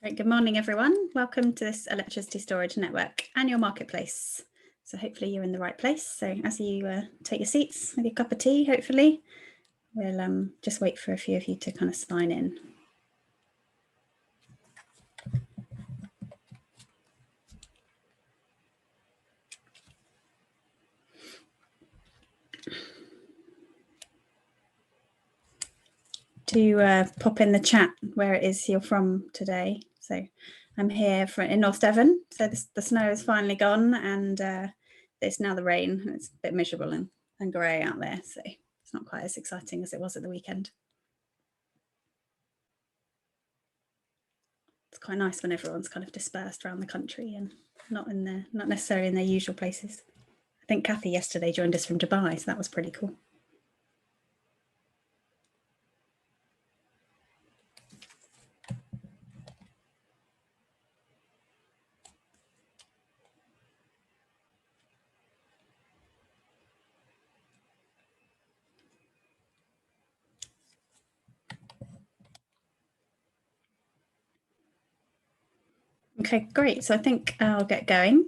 Great. Good morning, everyone. Welcome to this Electricity Storage Network annual marketplace. So hopefully you're in the right place. So as you take your seats with your cup of tea, hopefully, we'll just wait for a few of you to kind of sign in. Do pop in the chat where it is you're from today. So I'm here in North Devon. So the snow is finally gone and it's now the rain. And it's a bit miserable and grey out there. So it's not quite as exciting as it was at the weekend. It's quite nice when everyone's kind of dispersed around the country and not necessarily in their usual places. I think Kathy yesterday joined us from Dubai, so that was pretty cool. Okay, great. So I think I'll get going.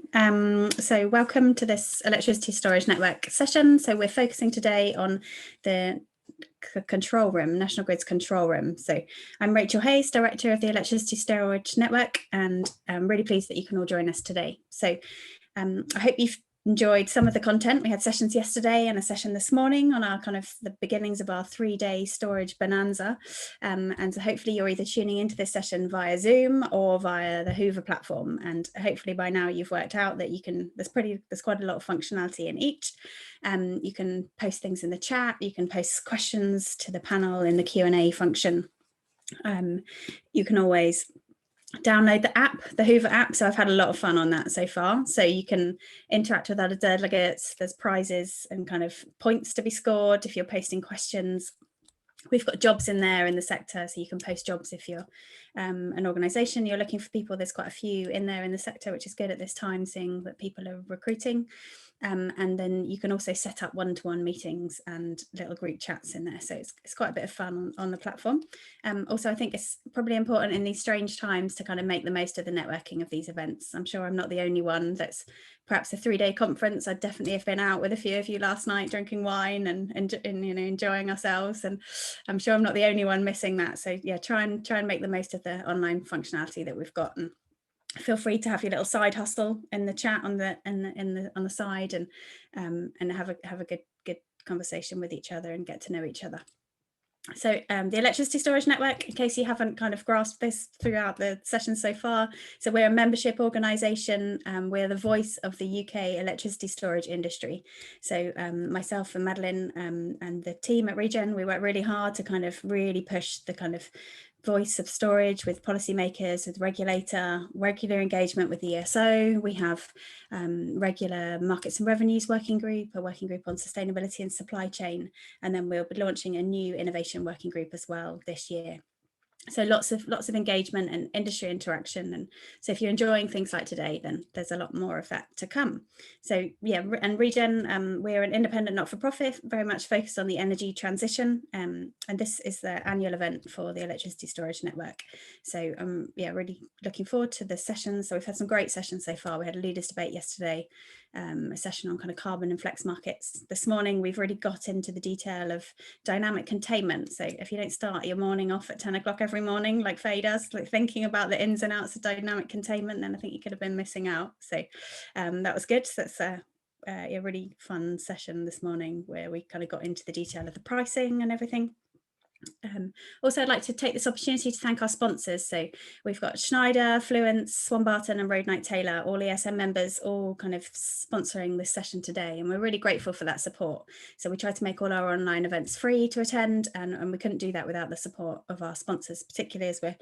So welcome to this Electricity Storage Network session. So we're focusing today on the control room, National Grid's control room. So I'm Rachel Hayes, Director of the Electricity Storage Network, and I'm really pleased that you can all join us today. So I hope you've enjoyed some of the content. We had sessions yesterday and a session this morning on our kind of the beginnings of our 3-day storage bonanza. And so hopefully you're either tuning into this session via Zoom or via the Hoover platform. And hopefully by now you've worked out that you can, there's quite a lot of functionality in each. You can post things in the chat, you can post questions to the panel in the Q&A function. You can always download the app, the Hoover app. So I've had a lot of fun on that so far. So you can interact with other delegates. There's prizes and kind of points to be scored if you're posting questions. We've got jobs in there in the sector, so you can post jobs if you're an organisation, you're looking for people. There's quite a few in there in the sector, which is good at this time, seeing that people are recruiting. And then you can also set up one-to-one meetings and little group chats in there. So it's quite a bit of fun on the platform. Also, I think it's probably important in these strange times to kind of make the most of the networking of these events. I'm sure I'm not the only one that's perhaps a 3-day conference. I definitely have been out with a few of you last night drinking wine and you know, enjoying ourselves. And I'm sure I'm not the only one missing that. So yeah, try and make the most of the online functionality that we've got. And feel free to have your little side hustle in the chat on the side and have a good conversation with each other and get to know each other. So the Electricity Storage Network, in case you haven't kind of grasped this throughout the session so far, so we're a membership organisation. We're the voice of the UK electricity storage industry. So myself and Madeline and the team at Regen, we work really hard to kind of really push the kind of voice of storage with policymakers, with regular engagement with the ESO. We have regular markets and revenues working group, a working group on sustainability and supply chain, and then we'll be launching a new innovation working group as well this year. So lots of engagement and industry interaction. And so if you're enjoying things like today, then there's a lot more of that to come. So yeah, and Regen, we're an independent not-for-profit, very much focused on the energy transition. And this is the annual event for the Electricity Storage Network. So yeah, really looking forward to the sessions. So we've had some great sessions so far. We had a leaders debate yesterday, a session on kind of carbon and flex markets. This morning, we've really got into the detail of dynamic containment. So if you don't start your morning off at 10 o'clock every morning, like Faye does, like thinking about the ins and outs of dynamic containment, then I think you could have been missing out. So that was good. So that's a really fun session this morning where we kind of got into the detail of the pricing and everything. Also, I'd like to take this opportunity to thank our sponsors. So we've got Schneider, Fluence, Swan Barton and Road Knight Taylor, all ESN members, all kind of sponsoring this session today. And we're really grateful for that support. So we try to make all our online events free to attend, and we couldn't do that without the support of our sponsors, particularly as we're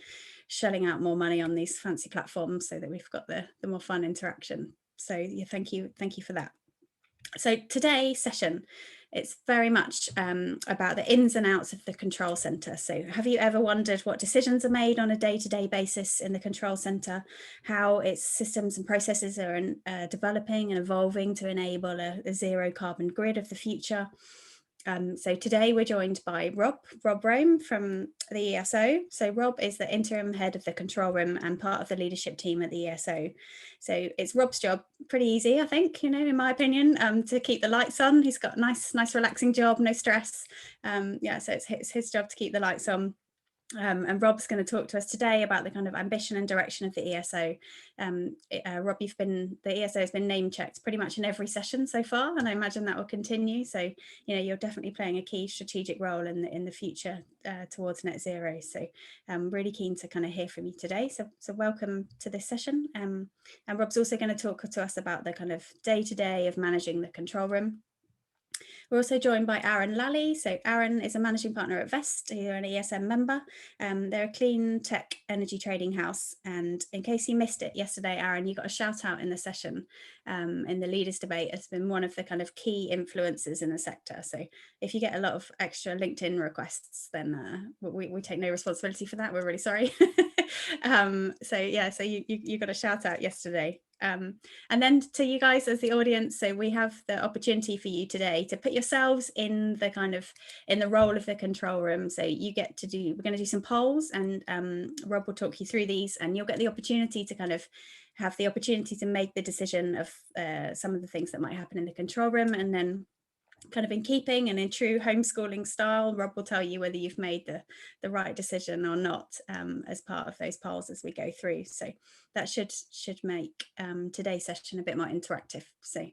shelling out more money on these fancy platforms so that we've got the more fun interaction. So yeah, thank you for that. So today's session, it's very much about the ins and outs of the control centre. So have you ever wondered what decisions are made on a day-to-day basis in the control centre, how its systems and processes are developing and evolving to enable a zero carbon grid of the future? So today we're joined by Rob Rome from the ESO. So Rob is the interim head of the control room and part of the leadership team at the ESO. So it's Rob's job, pretty easy, I think, in my opinion, to keep the lights on. He's got a nice relaxing job, no stress. So it's his job to keep the lights on. And Rob's going to talk to us today about the kind of ambition and direction of the ESO. Rob, the ESO has been name checked pretty much in every session so far, and I imagine that will continue. So, you're definitely playing a key strategic role in the future towards net zero. So I'm really keen to kind of hear from you today. So welcome to this session. And Rob's also going to talk to us about the kind of day-to-day of managing the control room. We're also joined by Aaron Lally. So Aaron is a managing partner at Vest. You're an ESN member. They're a clean tech energy trading house. And in case you missed it yesterday, Aaron, you got a shout out in the session in the leaders debate. It's been one of the kind of key influencers in the sector. So if you get a lot of extra LinkedIn requests, then we take no responsibility for that. We're really sorry. So you got a shout out yesterday. And then to you guys as the audience, so we have the opportunity for you today to put yourselves in the role of the control room. So we're going to do some polls, and Rob will talk you through these, and you'll get the opportunity to kind of have the opportunity to make the decision of some of the things that might happen in the control room. And then kind of in keeping and in true homeschooling style, Rob will tell you whether you've made the right decision or not as part of those polls as we go through. So that should make today's session a bit more interactive. So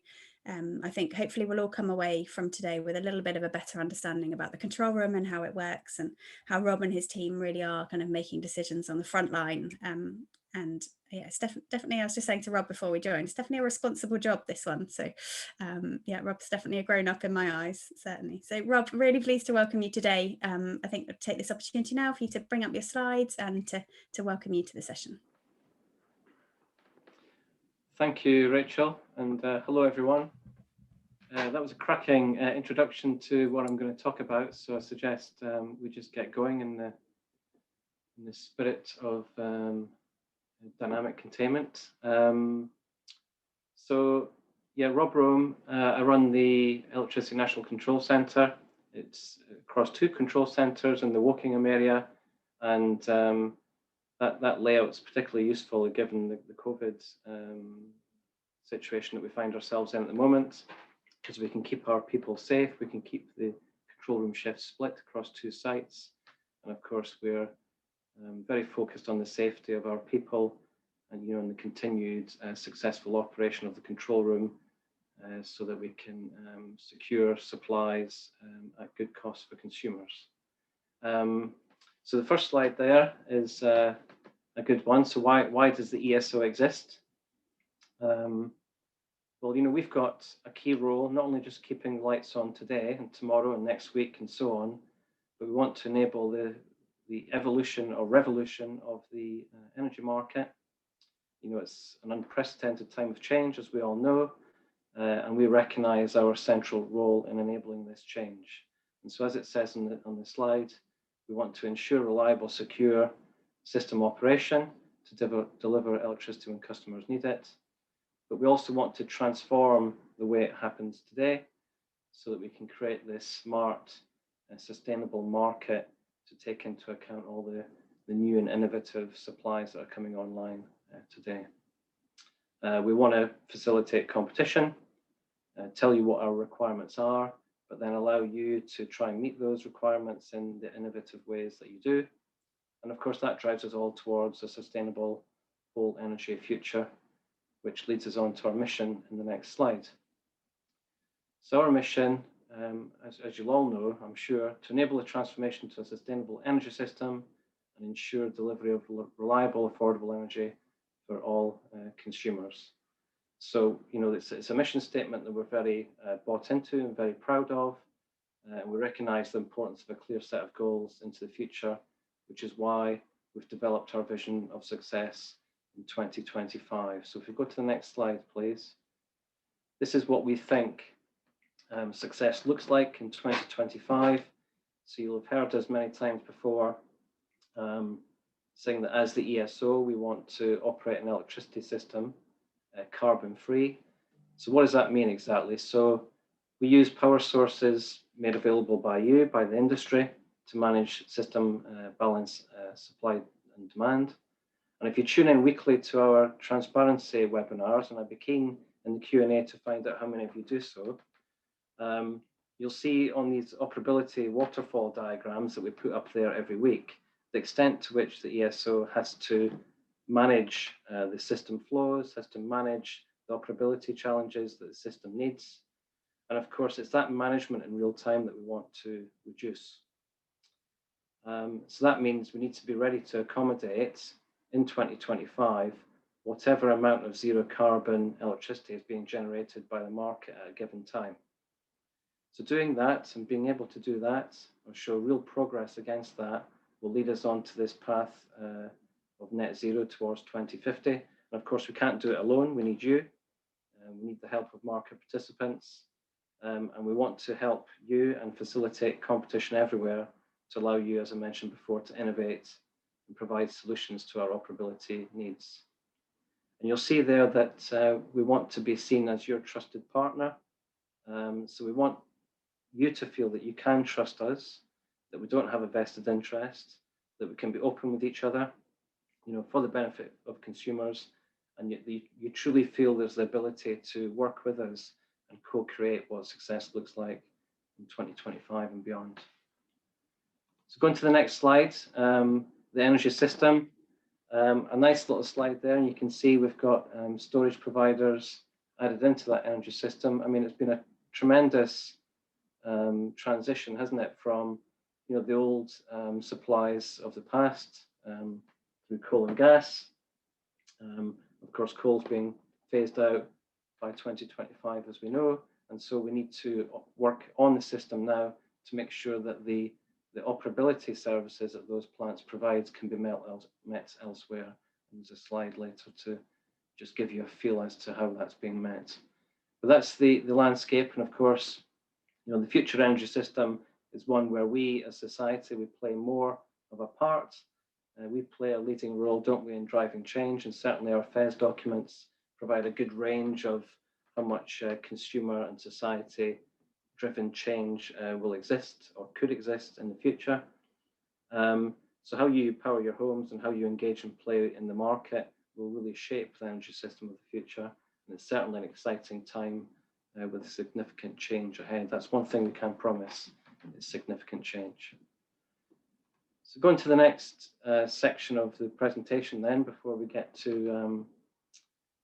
I think hopefully we'll all come away from today with a little bit of a better understanding about the control room and how it works, and how Rob and his team really are kind of making decisions on the front line. And yeah, it's definitely, I was just saying to Rob before we joined, it's definitely a responsible job, this one. So Rob's definitely a grown up in my eyes, certainly. So Rob, really pleased to welcome you today. I think I'll take this opportunity now for you to bring up your slides and to welcome you to the session. Thank you, Rachel, and hello everyone. That was a cracking introduction to what I'm going to talk about, so I suggest we just get going in the spirit of dynamic containment. Rob Rome, I run the Electricity National Control Centre. It's across 2 control centres in the Wokingham area, and that layout's particularly useful given the COVID situation that we find ourselves in at the moment, because we can keep our people safe, we can keep the control room shifts split across 2 sites, and of course we're very focused on the safety of our people and on the continued successful operation of the control room, so that we can secure supplies at good cost for consumers. So the first slide there is a good one. So why does the ESO exist? Well, we've got a key role, not only just keeping the lights on today and tomorrow and next week and so on, but we want to enable the evolution or revolution of the energy market. It's an unprecedented time of change, as we all know, and we recognise our central role in enabling this change. And so, as it says on the slide, we want to ensure reliable, secure system operation to deliver electricity when customers need it. But we also want to transform the way it happens today so that we can create this smart and sustainable market to take into account all the new and innovative supplies that are coming online today. We want to facilitate competition, tell you what our requirements are, but then allow you to try and meet those requirements in the innovative ways that you do. And of course, that drives us all towards a sustainable whole energy future, which leads us on to our mission in the next slide. So our mission, as you'll all know, I'm sure, to enable the transformation to a sustainable energy system and ensure delivery of reliable, affordable energy for all consumers. So, it's a mission statement that we're very bought into and very proud of. And we recognise the importance of a clear set of goals into the future, which is why we've developed our vision of success in 2025. So if we go to the next slide, please. This is what we think success looks like in 2025. So you'll have heard us many times before saying that as the ESO, we want to operate an electricity system carbon free. So what does that mean exactly? So we use power sources made available by you, by the industry, to manage system balance, supply and demand. And if you tune in weekly to our transparency webinars, and I'd be keen in the Q&A to find out how many of you do so, you'll see on these operability waterfall diagrams that we put up there every week, the extent to which the ESO has to manage the system flows, has to manage the operability challenges that the system needs. And of course, it's that management in real time that we want to reduce. So that means we need to be ready to accommodate in 2025 whatever amount of zero carbon electricity is being generated by the market at a given time. So doing that and being able to do that or show real progress against that will lead us on to this path of net zero towards 2050. And of course, we can't do it alone. We need you. We need the help of market participants. And we want to help you and facilitate competition everywhere to allow you, as I mentioned before, to innovate and provide solutions to our operability needs. And you'll see there that we want to be seen as your trusted partner. So we want you to feel that you can trust us, that we don't have a vested interest, that we can be open with each other, for the benefit of consumers, and you truly feel there's the ability to work with us and co-create what success looks like in 2025 and beyond. So going to the next slide, the energy system, a nice little slide there, and you can see we've got storage providers added into that energy system. I mean, it's been a tremendous transition, hasn't it, from the old supplies of the past through coal and gas. Of course, coal's being phased out by 2025, as we know, and so we need to work on the system now to make sure that the operability services that those plants provide can be met elsewhere. And there's a slide later to just give you a feel as to how that's being met. But that's the landscape, and of course, the future energy system is one where we as society, we play more of a part. We play a leading role, don't we, in driving change, and certainly our FES documents provide a good range of how much consumer and society driven change will exist or could exist in the future. So how you power your homes and how you engage and play in the market will really shape the energy system of the future. And it's certainly an exciting time with significant change ahead. That's one thing we can promise, is significant change. So going to the next section of the presentation then, before we get to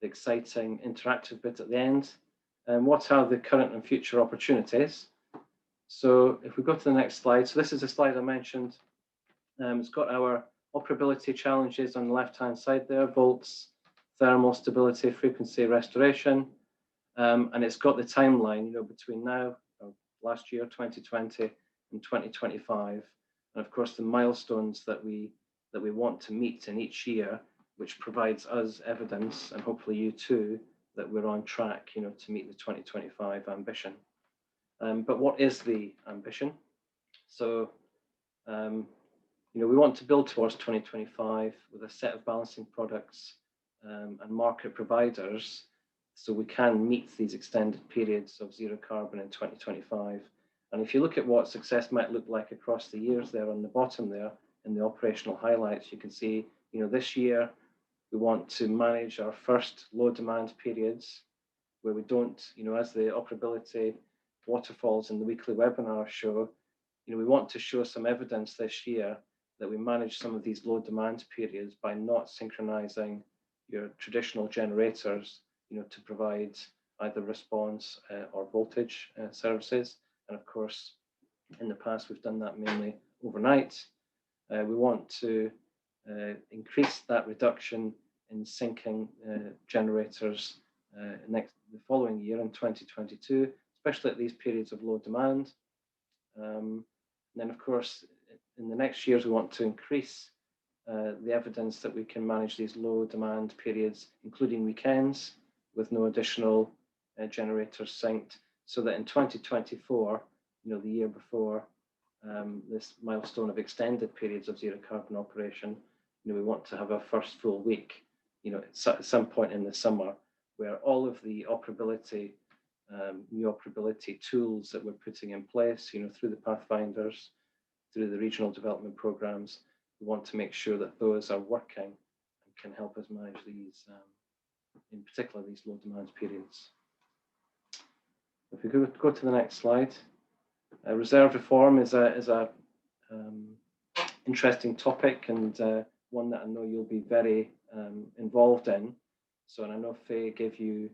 the exciting interactive bit at the end. What are the current and future opportunities? So if we go to the next slide, so this is a slide I mentioned. It's got our operability challenges on the left-hand side there, volts, thermal stability, frequency restoration. And it's got the timeline, between now, last year, 2020, and 2025. And of course, the milestones that we want to meet in each year, which provides us evidence, and hopefully you too, that we're on track, to meet the 2025 ambition. But what is the ambition? So, we want to build towards 2025 with a set of balancing products and market providers, so we can meet these extended periods of zero carbon in 2025. And if you look at what success might look like across the years there on the bottom there, in the operational highlights, you can see, this year, we want to manage our first low demand periods where we don't, as the operability waterfalls in the weekly webinar show, we want to show some evidence this year that we manage some of these low demand periods by not synchronizing your traditional generators, to provide either response or voltage services. And of course, in the past, we've done that mainly overnight. We want to increase that reduction in syncing generators the following year in 2022, especially at these periods of low demand. And then, of course, in the next years, we want to increase the evidence that we can manage these low demand periods, including weekends, with no additional generators synced, so that in 2024, the year before this milestone of extended periods of zero carbon operation, we want to have our first full week, at some point in the summer, where all of the operability new operability tools that we're putting in place, through the Pathfinders, through the regional development programs. We want to make sure that those are working and can help us manage these, in particular, these low demand periods. If we go to the next slide, reserve reform is a interesting topic, and one that I know you'll be very involved in. So, and I know Faye gave you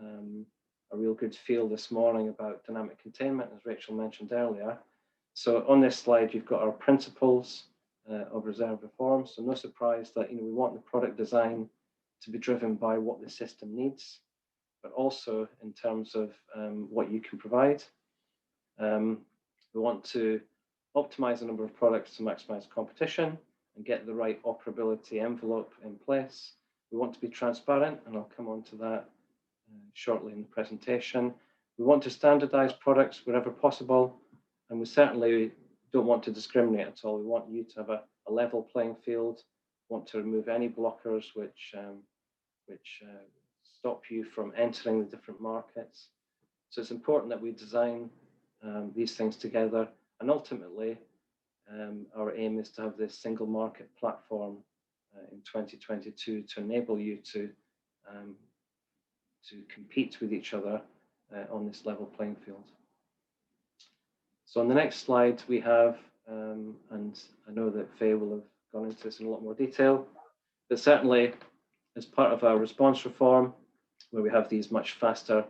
a real good feel this morning about dynamic containment, as Rachel mentioned earlier. So on this slide, you've got our principles of reserve reform. So no surprise that we want the product design to be driven by what the system needs, but also in terms of what you can provide. We want to optimize the number of products to maximize competition and get the right operability envelope in place. We want to be transparent, and I'll come on to that shortly in the presentation. We want to standardize products wherever possible, and we certainly don't want to discriminate at all. We want you to have a level playing field, want to remove any blockers which stop you from entering the different markets. So it's important that we design these things together, and ultimately our aim is to have this single market platform in 2022 to enable you to compete with each other on this level playing field. So on the next slide we have, and I know that Faye will have gone into this in a lot more detail, but certainly as part of our response reform, where we have these much faster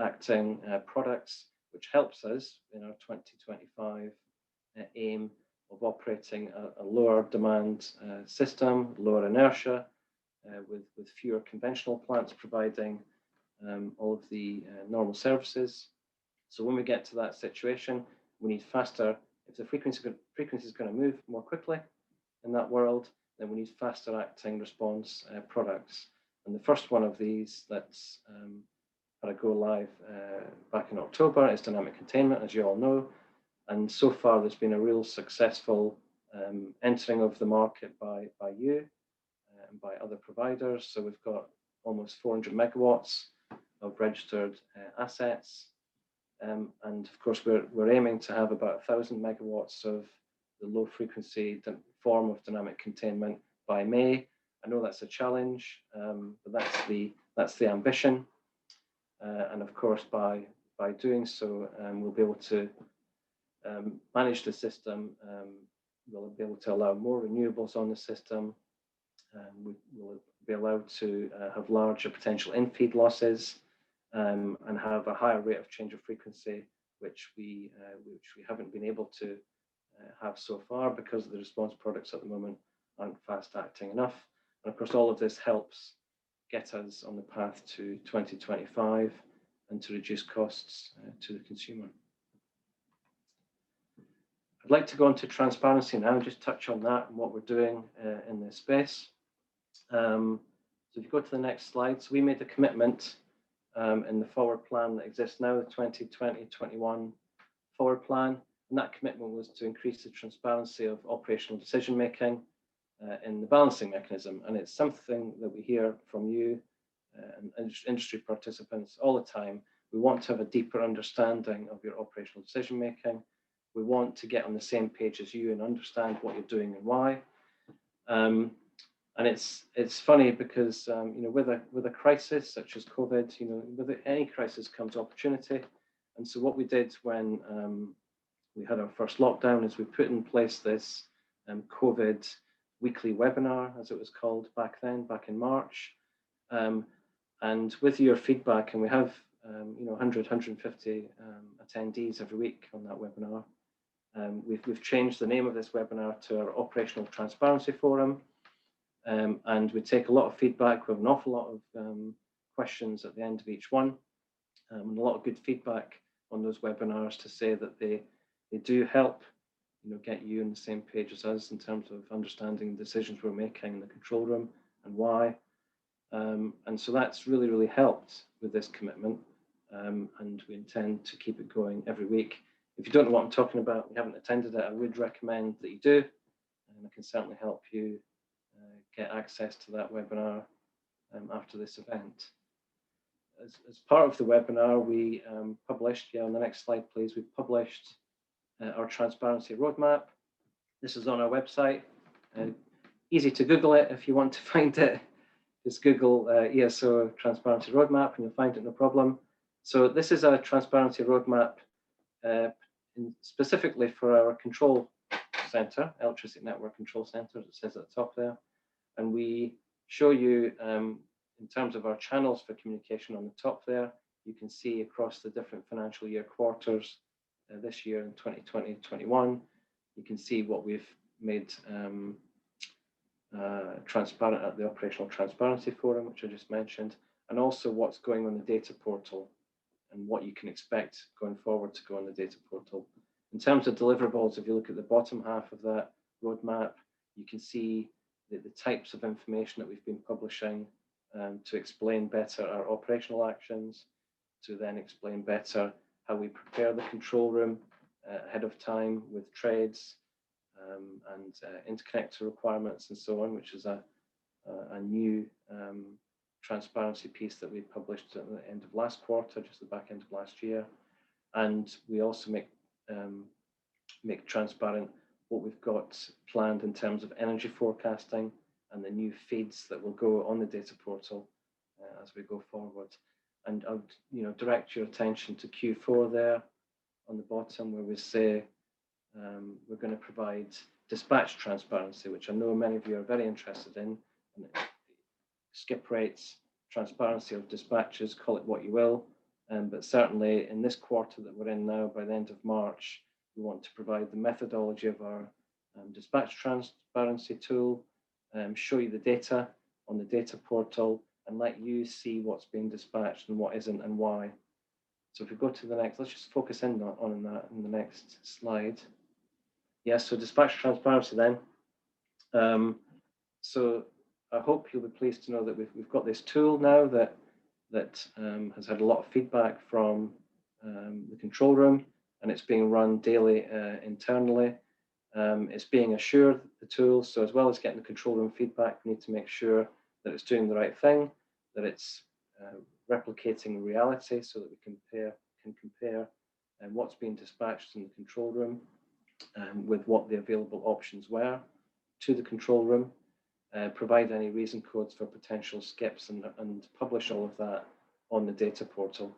acting products, which helps us in our 2025 aim of operating a lower demand system, lower inertia, with fewer conventional plants providing all of the normal services. So when we get to that situation, we need faster, if the frequency is going to move more quickly in that world, then we need faster acting response products. And the first one of these that's had a go live back in October is dynamic containment, as you all know. And so far there's been a real successful entering of the market by you and by other providers. So we've got almost 400 megawatts of registered assets. And of course, we're aiming to have about 1,000 megawatts of the low frequency form of dynamic containment by May. I know that's a challenge, but that's the ambition. And of course, by doing so, we'll be able to manage the system. We'll be able to allow more renewables on the system. We'll be allowed to have larger potential in-feed losses. And have a higher rate of change of frequency, which we haven't been able to have so far because the response products at the moment aren't fast acting enough. And of course, all of this helps get us on the path to 2025 and to reduce costs to the consumer. I'd like to go into transparency now and just touch on that and what we're doing in this space. So if you go to the next slide, so we made a commitment in the forward plan that exists now, the 2020-21 forward plan, and that commitment was to increase the transparency of operational decision making in the balancing mechanism. And it's something that we hear from you and industry participants all the time. We want to have a deeper understanding of your operational decision making. We want to get on the same page as you and understand what you're doing and why. And it's funny because with a crisis such as COVID, with any crisis comes opportunity. And so what we did when we had our first lockdown is we put in place this COVID weekly webinar, as it was called back then, back in March. And with your feedback, and we have 100, 150 attendees every week on that webinar. We've changed the name of this webinar to our Operational Transparency Forum. And we take a lot of feedback. We have an awful lot of questions at the end of each one, and a lot of good feedback on those webinars to say that they do help, get you on the same page as us in terms of understanding the decisions we're making in the control room and why. And so that's really, really helped with this commitment, and we intend to keep it going every week. If you don't know what I'm talking about, you haven't attended it, I would recommend that you do, and I can certainly help you get access to that webinar after this event. as part of the webinar, we published, on the next slide, please, we published our transparency roadmap. This is on our website. Easy to Google it if you want to find it. Just Google ESO transparency roadmap and you'll find it, no problem. So this is a transparency roadmap specifically for our control center, electricity network control center, as it says at the top there. And we show you in terms of our channels for communication on the top there, you can see across the different financial year quarters this year in 2020-21, you can see what we've made transparent at the Operational Transparency Forum, which I just mentioned, and also what's going on the data portal and what you can expect going forward to go on the data portal. In terms of deliverables, if you look at the bottom half of that roadmap, you can see the types of information that we've been publishing to explain better our operational actions, to then explain better how we prepare the control room ahead of time with trades and interconnector requirements and so on, which is a new transparency piece that we published at the end of last quarter, just the back end of last year. And we also make transparent what we've got planned in terms of energy forecasting and the new feeds that will go on the data portal as we go forward. And I would direct your attention to Q4 there on the bottom, where we say we're going to provide dispatch transparency, which I know many of you are very interested in. And skip rates, transparency of dispatches, call it what you will. But certainly in this quarter that we're in now, by the end of March, we want to provide the methodology of our dispatch transparency tool, show you the data on the data portal, and let you see what's being dispatched and what isn't and why. So if we go to the next, let's just focus in on that in the next slide. Yes, so dispatch transparency then. So I hope you'll be pleased to know that we've got this tool now that has had a lot of feedback from the control room, and it's being run daily internally. It's being assured, the tool, so as well as getting the control room feedback, we need to make sure that it's doing the right thing, that it's replicating reality so that we can compare what's being dispatched in the control room with what the available options were to the control room, provide any reason codes for potential skips and publish all of that on the data portal.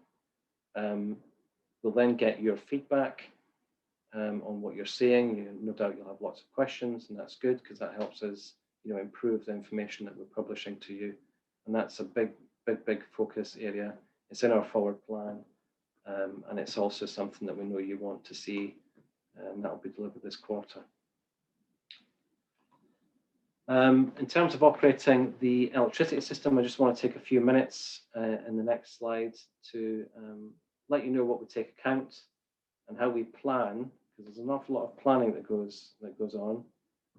We'll then get your feedback on what you're seeing. No doubt you'll have lots of questions, and that's good because that helps us improve the information that we're publishing to you. And that's a big focus area. It's in our forward plan, and it's also something that we know you want to see, and that'll be delivered this quarter. In terms of operating the electricity system, I just want to take a few minutes in the next slide to let you know what we take account and how we plan, because there's an awful lot of planning that goes on.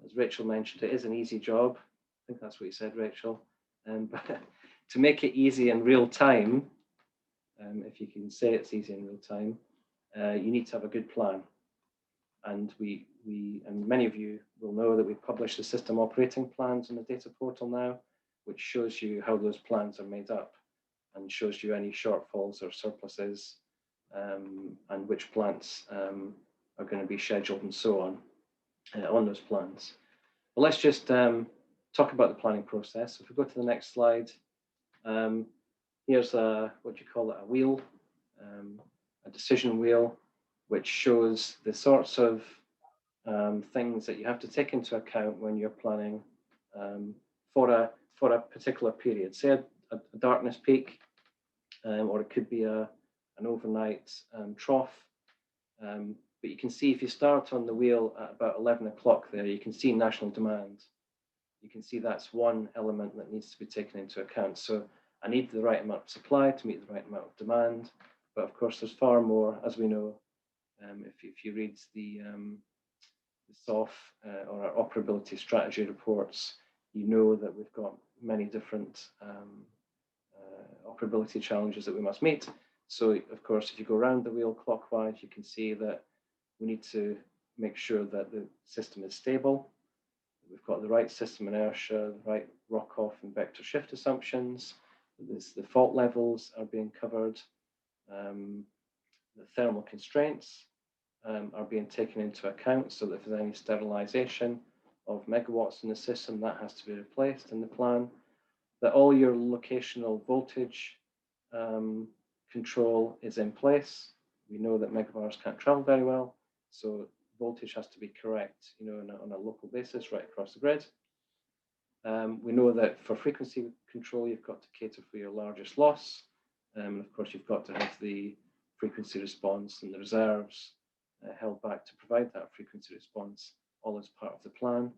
As Rachel mentioned, it is an easy job. I think that's what you said, Rachel. But to make it easy in real time, if you can say it's easy in real time, you need to have a good plan. And and many of you will know that we publish the system operating plans on the data portal now, which shows you how those plans are made up and shows you any shortfalls or surpluses and which plants are going to be scheduled and so on those plans. But let's just talk about the planning process. If we go to the next slide, here's what you call it, a wheel, a decision wheel, which shows the sorts of things that you have to take into account when you're planning for a particular period. Say a darkness peak, or it could be an overnight trough. But you can see if you start on the wheel at about 11 o'clock there, you can see national demand. You can see that's one element that needs to be taken into account. So I need the right amount of supply to meet the right amount of demand. But of course, there's far more, as we know. If you read the SOF or our operability strategy reports, you know that we've got many different operability challenges that we must meet. So of course, if you go around the wheel clockwise, you can see that we need to make sure that the system is stable. We've got the right system inertia, the right rock-off and vector shift assumptions. The fault levels are being covered. The thermal constraints are being taken into account, so that if there's any sterilisation of megawatts in the system, that has to be replaced in the plan. That all your locational voltage control is in place. We know that megawatts can't travel very well, so voltage has to be correct, on a local basis right across the grid. We know that for frequency control, you've got to cater for your largest loss. And of course, you've got to have the frequency response and the reserves held back to provide that frequency response, all as part of the plan.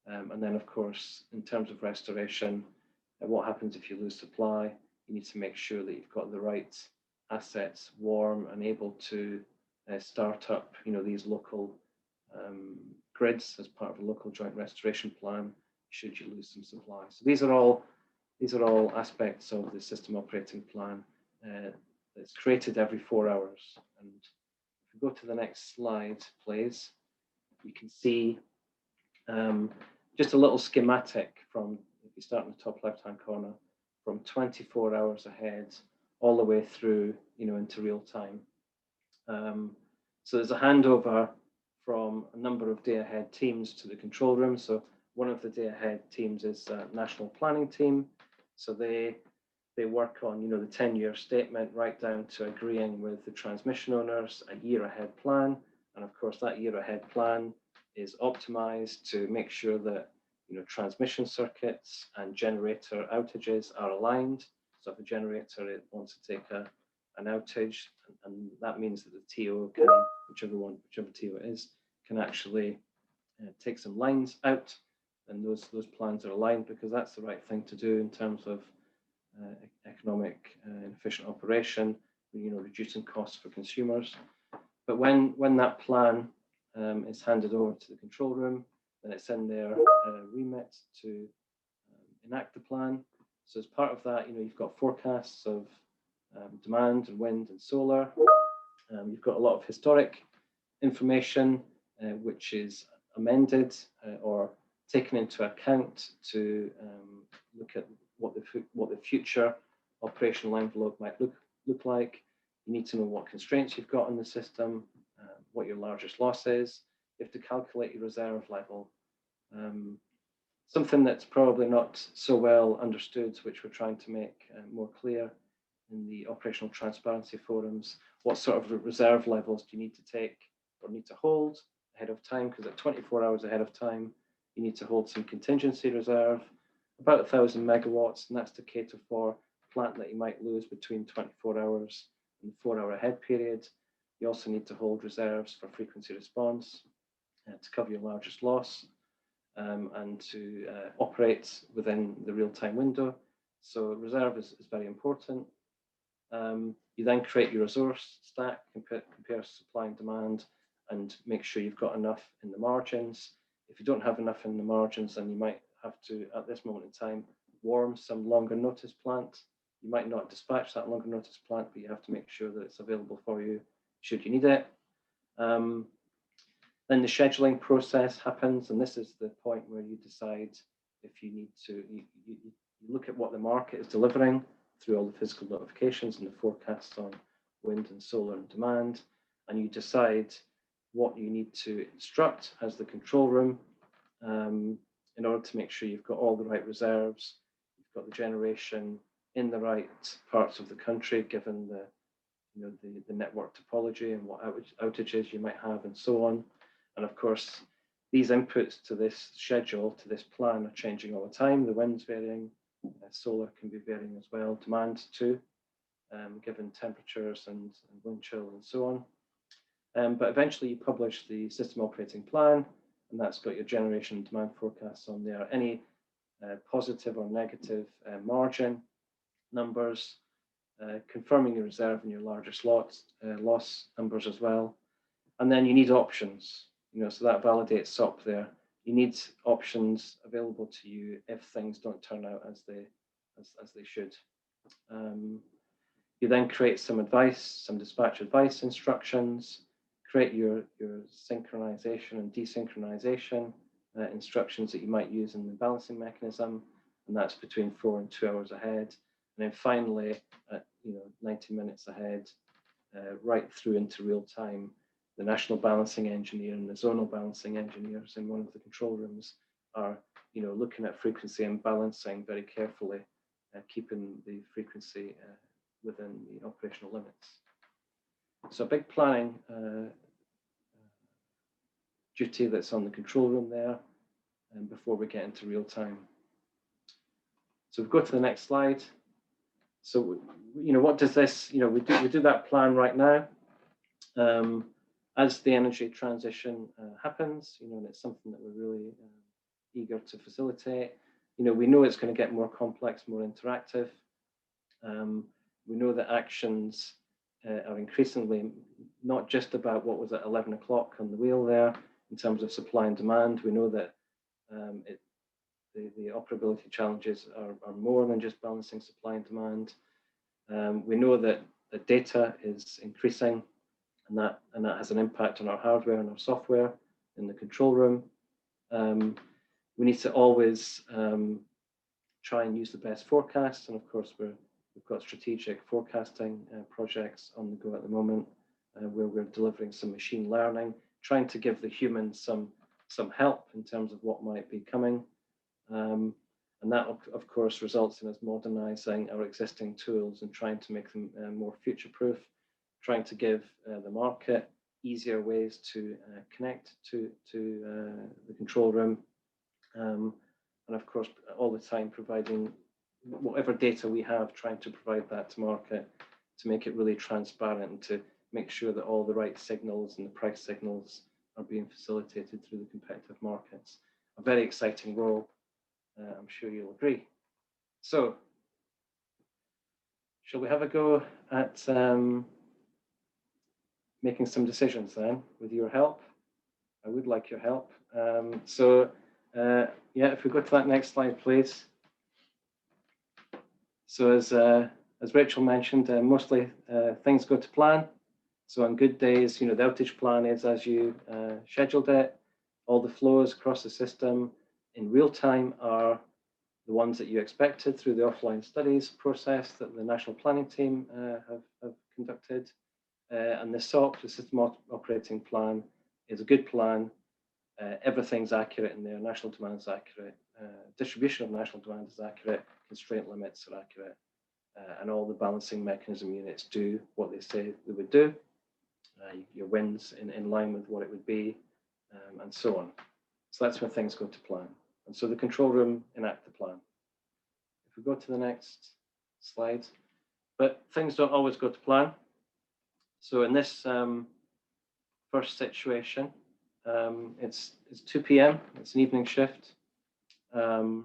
And then, of course, in terms of restoration, what happens if you lose supply? You need to make sure that you've got the right assets warm and able to start up, these local grids as part of a local joint restoration plan, should you lose some supply. So these are all aspects of the system operating plan that's created every 4 hours. And if we go to the next slide, please, you can see just a little schematic from, if you start in the top left-hand corner, from 24 hours ahead all the way through, into real time. So there's a handover from a number of day-ahead teams to the control room. So one of the day-ahead teams is a national planning team. So they work on, the 10-year statement right down to agreeing with the transmission owners a year-ahead plan. And of course, that year-ahead plan is optimized to make sure that, transmission circuits and generator outages are aligned. So if a generator wants to take an outage, and that means that the TO can, whichever TO it is, can actually take some lines out, and those plans are aligned, because that's the right thing to do in terms of economic and efficient operation, reducing costs for consumers. But when that plan is handed over to the control room, then it's in their remit to enact the plan. So as part of that, you've got forecasts of demand and wind and solar. You've got a lot of historic information, which is amended or taken into account to look at what the future operational envelope might look like. You need to know what constraints you've got in the system, what your largest loss is. You have to calculate your reserve level. Something that's probably not so well understood, which we're trying to make more clear in the operational transparency forums. What sort of reserve levels do you need to take or need to hold ahead of time? Because at 24 hours ahead of time, you need to hold some contingency reserve, about 1,000 megawatts, and that's to cater for a plant that you might lose between 24 hours and the 4-hour ahead period. You also need to hold reserves for frequency response to cover your largest loss and to operate within the real-time window. So reserve is very important. You then create your resource stack, compare supply and demand, and make sure you've got enough in the margins. If you don't have enough in the margins, then you might have to, at this moment in time, warm some longer notice plant. You might not dispatch that longer notice plant, but you have to make sure that it's available for you should you need it. Then the scheduling process happens, and this is the point where you decide if you need to, you look at what the market is delivering through all the physical notifications and the forecasts on wind and solar and demand, and you decide what you need to instruct as the control room in order to make sure you've got all the right reserves, you've got the generation in the right parts of the country, given the network topology and what outages you might have and so on. And of course, these inputs to this schedule, to this plan, are changing all the time. The wind's varying, solar can be varying as well, demand too, given temperatures and wind chill and so on. But eventually you publish the system operating plan, and that's got your generation and demand forecasts on there. Any positive or negative margin numbers, confirming your reserve and your largest loss numbers as well. And then you need options, so that validates SOP there. You need options available to you if things don't turn out as they should. You then create some dispatch advice instructions, create your synchronization and desynchronization instructions that you might use in the balancing mechanism, and that's between 4 and 2 hours ahead. then finally, at 90 minutes ahead, right through into real time, the national balancing engineer and the zonal balancing engineers in one of the control rooms are looking at frequency and balancing very carefully, keeping the frequency within the operational limits. So a big planning duty that's on the control room there, and before we get into real time. So we go to the next slide. So what does this? We do that plan right now. As the energy transition happens, and it's something that we're really eager to facilitate. We know it's going to get more complex, more interactive. We know that actions are increasingly not just about what was at 11 o'clock on the wheel there in terms of supply and demand. We know that the operability challenges are more than just balancing supply and demand. We know that the data is increasing, and that has an impact on our hardware and our software in the control room. We need to always try and use the best forecasts, and of course we've got strategic forecasting projects on the go at the moment, where we're delivering some machine learning, trying to give the humans some help in terms of what might be coming. And that, of course, results in us modernizing our existing tools and trying to make them more future-proof, trying to give the market easier ways to connect to the control room. And of course, all the time providing whatever data we have, trying to provide that to market to make it really transparent and to make sure that all the right signals and the price signals are being facilitated through the competitive markets. A very exciting role. I'm sure you'll agree. So, shall we have a go at making some decisions then, with your help? I would like your help. Yeah, if we go to that next slide, please. So as Rachel mentioned, mostly things go to plan. So on good days, the outage plan is as you scheduled it. All the flows across the system in real time are the ones that you expected through the offline studies process that the national planning team have conducted. And the SOP, the system operating plan, is a good plan. Everything's accurate in there. National demand is accurate. Distribution of national demand is accurate. Constraint limits are accurate. And all the balancing mechanism units do what they say they would do. Your wins in line with what it would be, and so on. So that's when things go to plan. And so the control room enact the plan. If we go to the next slide, but things don't always go to plan. So in this first situation, it's 2 p.m. It's an evening shift. The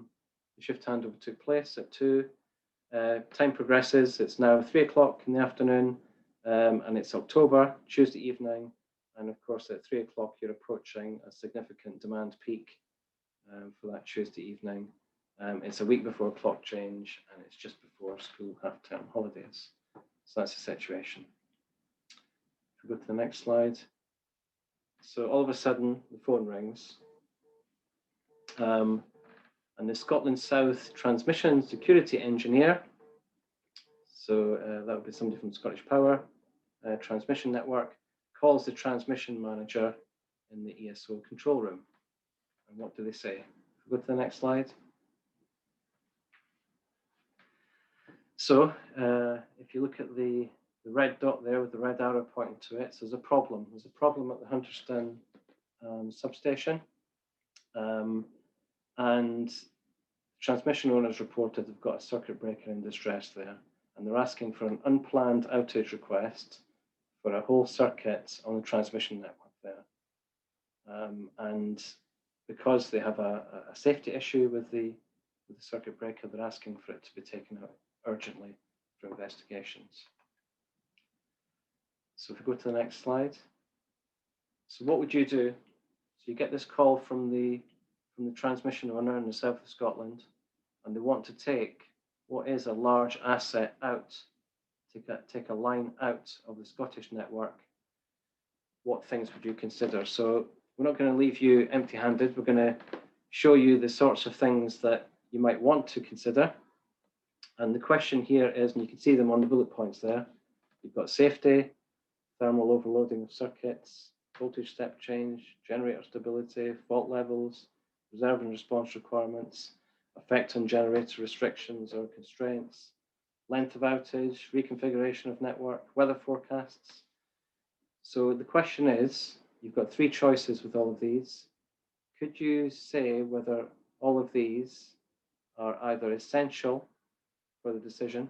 shift handover took place at 2. Time progresses. It's now 3 o'clock in the afternoon, and it's October, Tuesday evening. And of course, at 3 o'clock, you're approaching a significant demand peak for that Tuesday evening. It's a week before clock change, and it's just before school half-term holidays. So that's the situation. If we go to the next slide. So all of a sudden, the phone rings. And the Scotland South Transmission Security Engineer, so that would be somebody from Scottish Power Transmission Network, calls the transmission manager in the ESO control room. And what do they say? If we go to the next slide. So if you look at the red dot there with the red arrow pointing to it, so there's a problem. There's a problem at the Hunterston substation. And transmission owners reported they've got a circuit breaker in distress there, and they're asking for an unplanned outage request for a whole circuit on the transmission network there. And because they have a safety issue with the circuit breaker, they're asking for it to be taken out urgently for investigations. So if we go to the next slide. So what would you do? So you get this call from the transmission owner in the south of Scotland, and they want to take what is a large asset out, take a line out of the Scottish network. What things would you consider? So we're not going to leave you empty-handed. We're going to show you the sorts of things that you might want to consider. And the question here is, and you can see them on the bullet points there, you've got safety, thermal overloading of circuits, voltage step change, generator stability, fault levels, reserve and response requirements, effect on generator restrictions or constraints, length of outage, reconfiguration of network, weather forecasts. So the question is, you've got three choices with all of these. Could you say whether all of these are either essential for the decision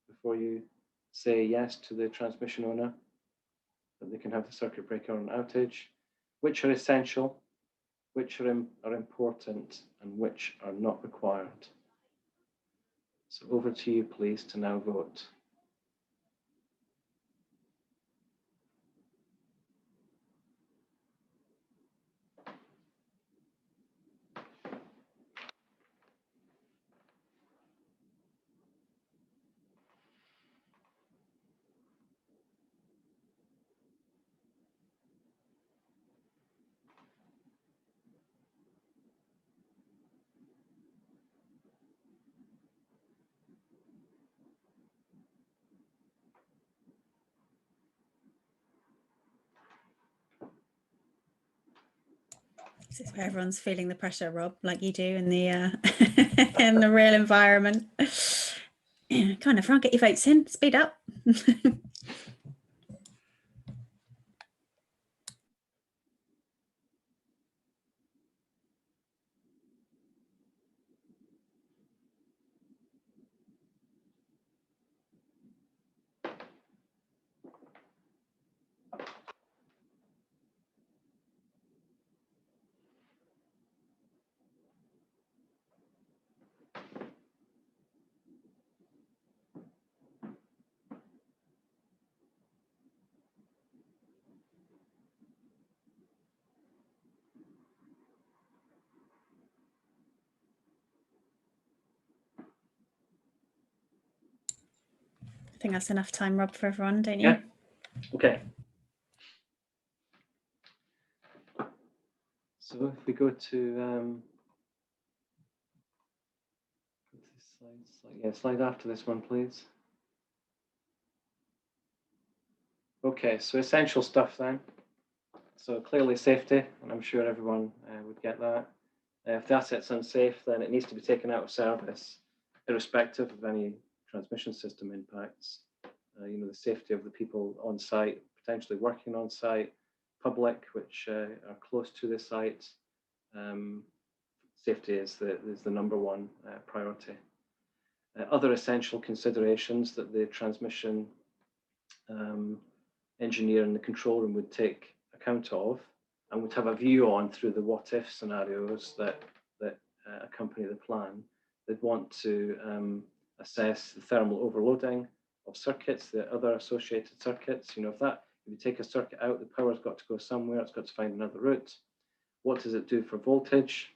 before you say yes to the transmission owner that they can have the circuit breaker on outage, which are essential, which are important, and which are not required? So over to you, please, to now vote. This is where everyone's feeling the pressure, Rob, like you do in the in the real environment. Come on, everyone, get your votes in. Speed up. I think that's enough time, Rob, for everyone, don't you? Yeah. Okay. So if we go to slide after this one, please. Okay, so essential stuff then. So clearly safety, and I'm sure everyone would get that. If the asset's unsafe, then it needs to be taken out of service, irrespective of any transmission system impacts. The safety of the people on site, potentially working on site, public, which are close to the site. Safety is the number one priority. Other essential considerations that the transmission engineer in the control room would take account of and would have a view on through the what if scenarios that accompany the plan. They'd want to assess the thermal overloading of circuits, the other associated circuits. If you take a circuit out, the power's got to go somewhere, it's got to find another route. What does it do for voltage?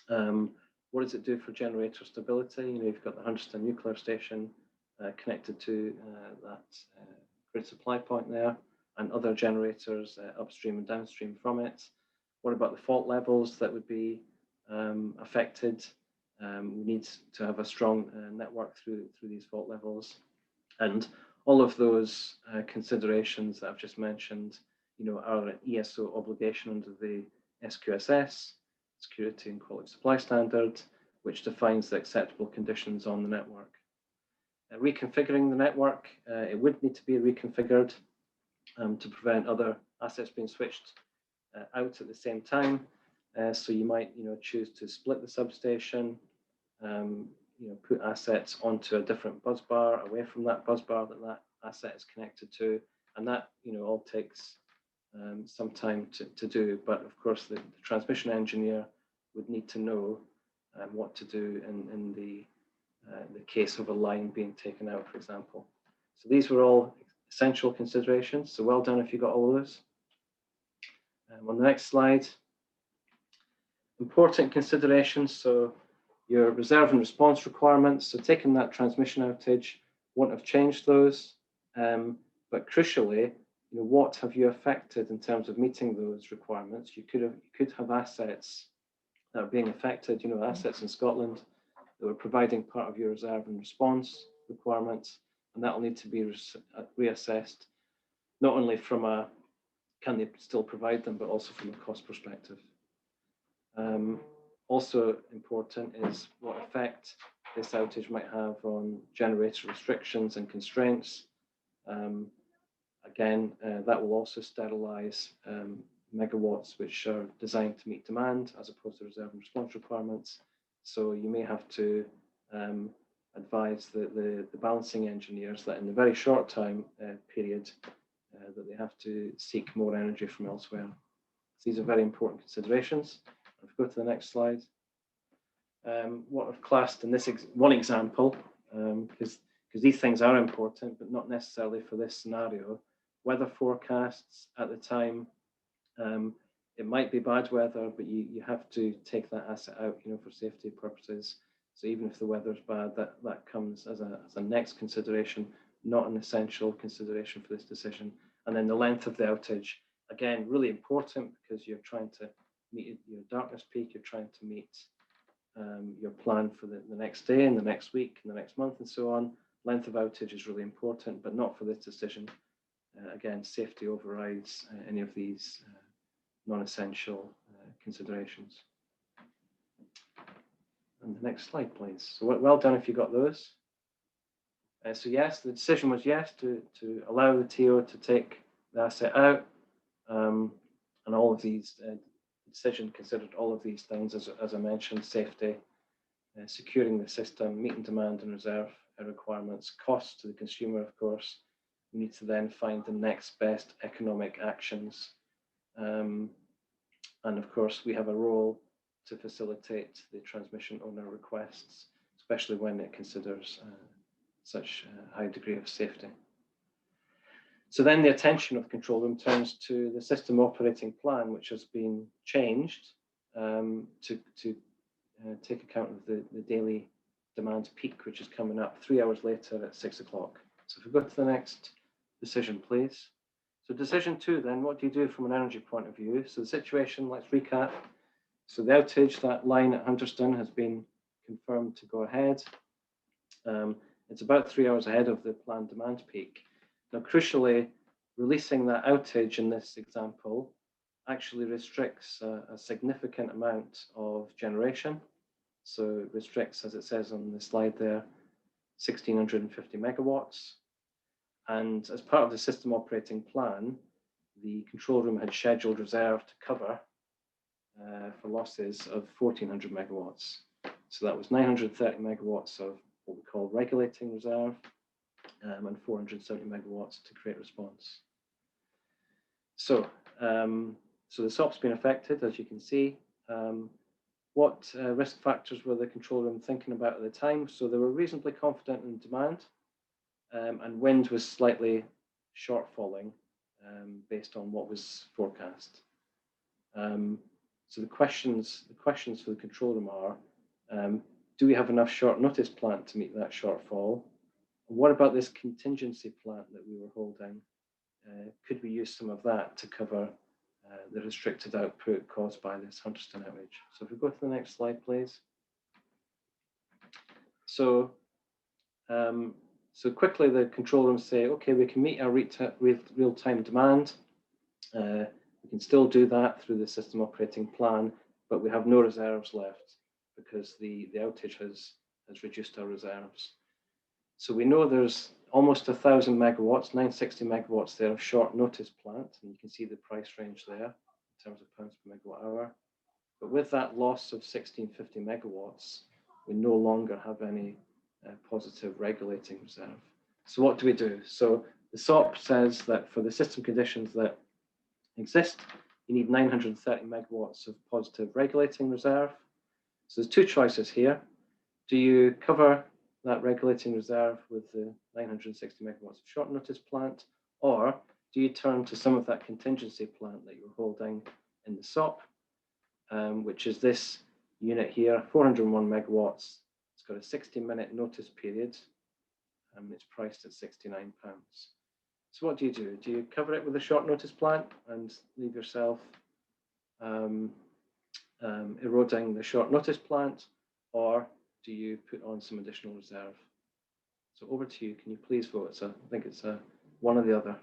What does it do for generator stability? You've got the Hunterston nuclear station connected to that grid supply point there, and other generators upstream and downstream from it. What about the fault levels that would be affected? We need to have a strong network through these fault levels. And all of those considerations that I've just mentioned, are an ESO obligation under the SQSS, Security and Quality Supply Standard, which defines the acceptable conditions on the network. Reconfiguring the network, it would need to be reconfigured to prevent other assets being switched out at the same time. So you might, choose to split the substation, put assets onto a different bus bar, away from that bus bar that asset is connected to, and that, all takes some time to do. But of course, the transmission engineer would need to know what to do in the case of a line being taken out, for example. So these were all essential considerations. So well done if you got all of those. On the next slide, important considerations. So your reserve and response requirements. So taking that transmission outage won't have changed those, but crucially, what have you affected in terms of meeting those requirements? You could have assets that are being affected. Assets in Scotland that we're providing part of your reserve and response requirements, and that will need to be reassessed, not only from a can they still provide them, but also from a cost perspective. Also important is what effect this outage might have on generator restrictions and constraints. Again, that will also sterilize megawatts which are designed to meet demand as opposed to reserve and response requirements. So you may have to advise the balancing engineers that in the very short time period that they have to seek more energy from elsewhere. So these are very important considerations. If we go to the next slide. What I've classed in this one example, because these things are important, but not necessarily for this scenario. Weather forecasts at the time, it might be bad weather, but you have to take that asset out, for safety purposes. So even if the weather is bad, that comes as a next consideration, not an essential consideration for this decision. And then the length of the outage, again, really important because you're trying to meet your darkness peak, you're trying to meet your plan for the next day and the next week and the next month and so on. Length of outage is really important, but not for this decision. Again, safety overrides any of these non-essential considerations. And the next slide, please. So well done if you got those. So yes, the decision was yes to allow the TO to take the asset out, and all of these decision considered all of these things as I mentioned: safety, securing the system, meeting demand and reserve requirements, costs to the consumer, of course. We need to then find the next best economic actions, and of course we have a role to facilitate the transmission owner requests, especially when it considers such a high degree of safety. So then the attention of the control room turns to the system operating plan, which has been changed to take account of the daily demand peak, which is coming up 3 hours later at 6 o'clock. So if we go to the next decision, please. So decision 2 then, what do you do from an energy point of view? So the situation, let's recap. So the outage, that line at Hunterston has been confirmed to go ahead. It's about 3 hours ahead of the planned demand peak. Now, crucially, releasing that outage in this example actually restricts a significant amount of generation. So it restricts, as it says on the slide there, 1,650 megawatts. And as part of the system operating plan, the control room had scheduled reserve to cover for losses of 1,400 megawatts. So that was 930 megawatts of what we call regulating reserve, and 470 megawatts to create response. So, so the SOP's been affected, as you can see. What risk factors were the control room thinking about at the time? So they were reasonably confident in demand, and wind was slightly shortfalling based on what was forecast. So the questions for the control room are, do we have enough short notice plant to meet that shortfall? And what about this contingency plant that we were holding? Could we use some of that to cover the restricted output caused by this Hunterston outage? So if we go to the next slide, please. So, so quickly the control room say, okay, we can meet our real-time demand. We can still do that through the system operating plan, but we have no reserves left because the outage has reduced our reserves. So we know there's almost 1,000 megawatts, 960 megawatts there of short notice plant, and you can see the price range there in terms of pounds per megawatt hour. But with that loss of 1,650 megawatts, we no longer have any positive regulating reserve. So what do we do? So the SOP says that for the system conditions that exist, you need 930 megawatts of positive regulating reserve. So there's two choices here. Do you cover that regulating reserve with the 960 megawatts of short notice plant, or do you turn to some of that contingency plant that you're holding in the SOP, which is this unit here, 401 megawatts. It's got a 60-minute notice period, and it's priced at £69. So what do you do? Do you cover it with a short notice plant and leave yourself eroding the short notice plant, or do you put on some additional reserve? So over to you. Can you please vote? So I think it's one or the other.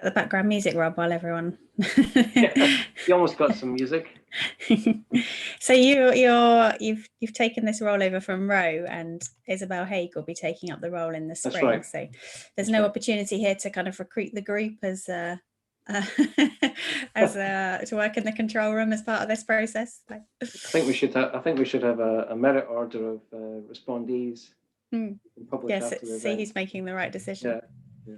The background music, Rob, while everyone. Yeah, you almost got some music. So you've taken this role over from Ro, and Isabel Haig will be taking up the role in the spring. That's right. So there's no opportunity here to kind of recruit the group as to work in the control room as part of this process. I think we should have a merit order of respondees. Yes, see who's making the right decision. Yeah. Yeah.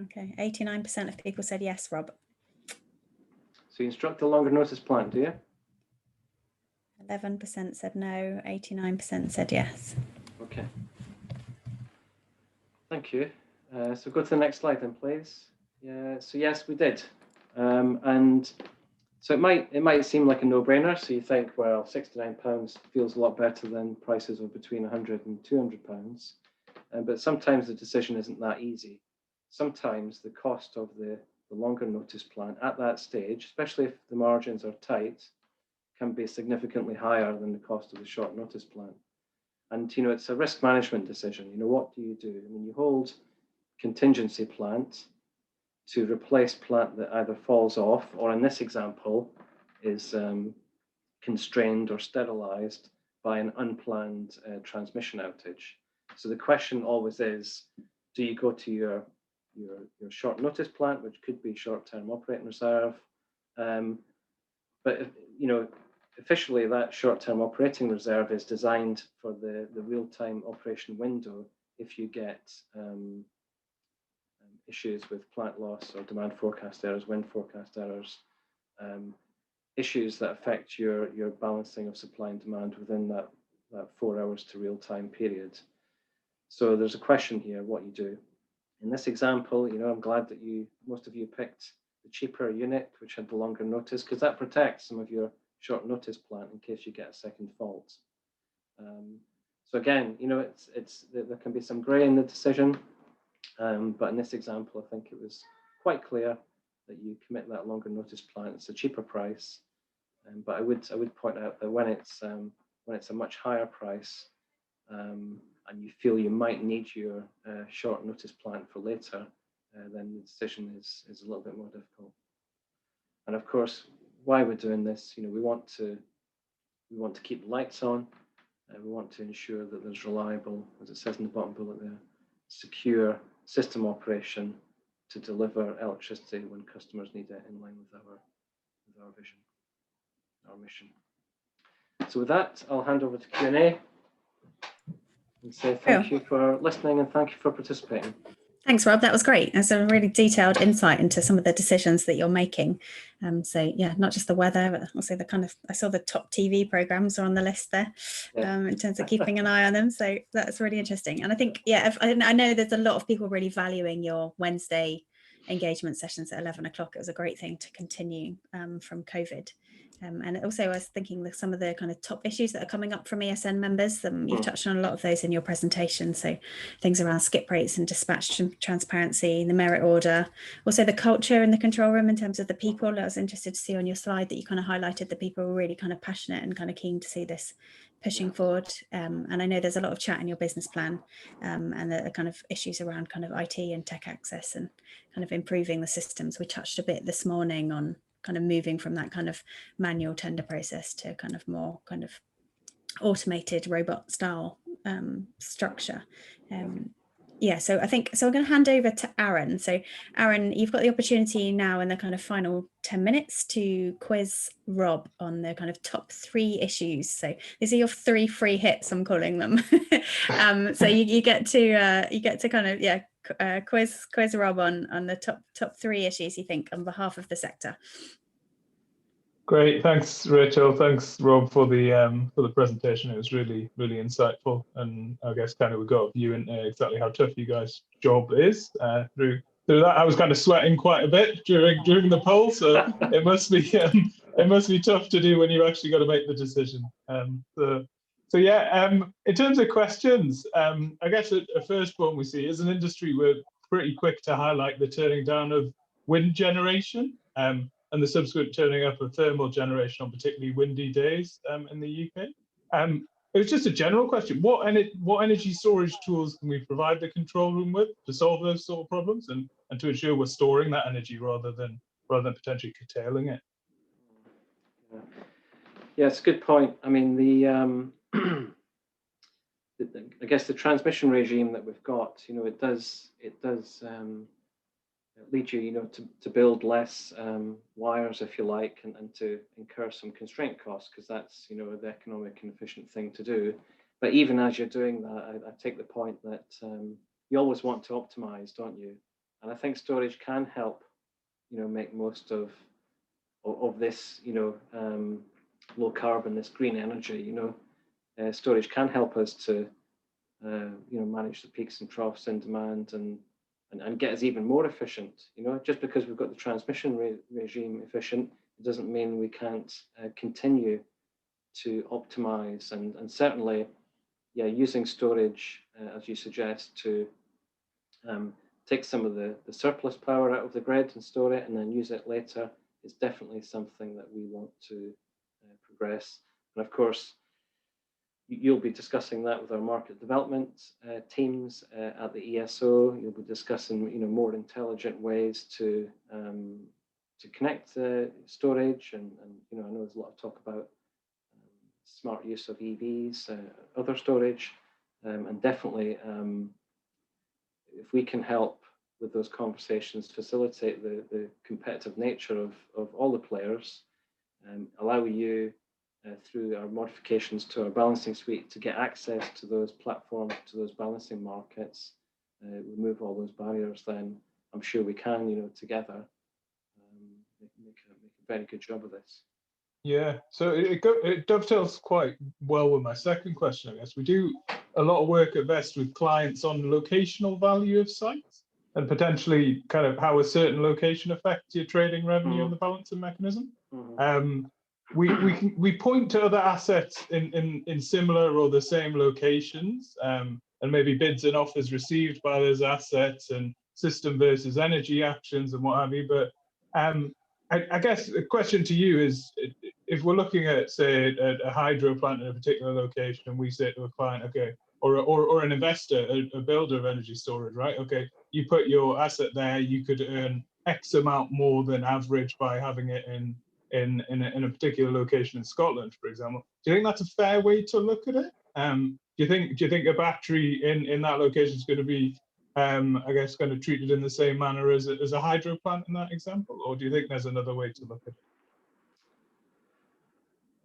Okay, 89% of people said yes, Rob. So you instruct a longer notice plan, do you? 11% said no, 89% said yes. Okay. Thank you. So go to the next slide then, please. Yeah. So yes, we did. And so it might seem like a no-brainer. So you think, well, £69 feels a lot better than prices of between £100 and £200. But sometimes the decision isn't that easy. Sometimes the cost of the longer notice plan at that stage, especially if the margins are tight, can be significantly higher than the cost of the short notice plan. And, it's a risk management decision. What do you do? I mean, you hold contingency plant to replace plant that either falls off or, in this example, is constrained or sterilized by an unplanned transmission outage. So the question always is, do you go to your short notice plant, which could be short-term operating reserve, but officially that short-term operating reserve is designed for the real-time operation window if you get issues with plant loss or demand forecast errors, wind forecast errors, issues that affect your balancing of supply and demand within that 4 hours to real-time period. So there's a question here, what you do. In this example, I'm glad that most of you picked the cheaper unit, which had the longer notice, because that protects some of your short notice plant in case you get a second fault. So again, there can be some grey in the decision, but in this example, I think it was quite clear that you commit that longer notice plant. It's a cheaper price, but I would point out that when it's a much higher price, and you feel you might need your short notice plant for later, then the decision is a little bit more difficult. And of course, why we're doing this, we want to keep the lights on. We want to ensure that there's reliable, as it says in the bottom bullet there, secure system operation to deliver electricity when customers need it in line with our vision, our mission. So with that, I'll hand over to Q&A. And say thank you for listening and thank you for participating. Thanks, Rob. That was great. That's a really detailed insight into some of the decisions that you're making. So yeah, not just the weather, but also I saw the top TV programs are on the list there, in terms of keeping an eye on them. So that's really interesting. And I think, yeah, I know there's a lot of people really valuing your Wednesday engagement sessions at 11 o'clock. It was a great thing to continue from COVID. And also I was thinking that some of the kind of top issues that are coming up from ESN members, you've touched on a lot of those in your presentation. So things around skip rates and dispatch transparency, the merit order, also the culture in the control room in terms of the people. I was interested to see on your slide that you kind of highlighted that people were really kind of passionate and kind of keen to see this pushing forward. And I know there's a lot of chat in your business plan and the kind of issues around kind of IT and tech access and kind of improving the systems. We touched a bit this morning on kind of moving from that kind of manual tender process to kind of more kind of automated robot style structure. Yeah, so I'm going to hand over to Aaron. So Aaron, you've got the opportunity now in the kind of final 10 minutes to quiz Rob on the kind of top 3 issues. So these are your 3 free hits, I'm calling them. So you get to kind of quiz Rob on the top 3 issues you think on behalf of the sector. Great, thanks Rachel. Thanks Rob for the presentation. It was really insightful, and I guess kind of we got a view into exactly how tough you guys' job is. Through that, I was kind of sweating quite a bit during the poll, so it must be it must be tough to do when you actually got to make the decision. So yeah, in terms of questions, I guess a first one we see as an industry, we're pretty quick to highlight the turning down of wind generation and the subsequent turning up of thermal generation on particularly windy days in the UK. It was just a general question. What energy storage tools can we provide the control room with to solve those sort of problems and to ensure we're storing that energy rather than potentially curtailing it? Yeah, it's a good point. I mean, I guess the transmission regime that we've got, it does lead you, to build less wires, if you like, and to incur some constraint costs, because that's, the economic and efficient thing to do. But even as you're doing that, I take the point that you always want to optimize, don't you? And I think storage can help, make most of this, low carbon, this green energy. Storage can help us to, manage the peaks and troughs in demand and get us even more efficient. Just because we've got the transmission regime efficient, it doesn't mean we can't continue to optimize and certainly, yeah, using storage, as you suggest, to take some of the surplus power out of the grid and store it and then use it later is definitely something that we want to progress. And of course, you'll be discussing that with our market development teams at the ESO. You'll be discussing, more intelligent ways to connect storage, and I know there's a lot of talk about smart use of EVs, other storage, and definitely if we can help with those conversations, facilitate the competitive nature of all the players, allow you through our modifications to our balancing suite to get access to those platforms, to those balancing markets, remove all those barriers, then I'm sure we can, together make a very good job of this. Yeah, so it dovetails quite well with my second question, I guess. We do a lot of work at Vest with clients on locational value of sites and potentially kind of how a certain location affects your trading revenue and the balancing mechanism. We point to other assets in similar or the same locations, and maybe bids and offers received by those assets and system versus energy actions and what have you. But I guess the question to you is, if we're looking at, say, a hydro plant in a particular location, and we say to a client, okay, or an investor, a builder of energy storage, right? Okay, you put your asset there, you could earn X amount more than average by having it in a particular location in Scotland, for example. Do you think that's a fair way to look at it? Do you think a battery in that location is going to be, I guess, kind of treated in the same manner as a hydro plant in that example, or do you think there's another way to look at it?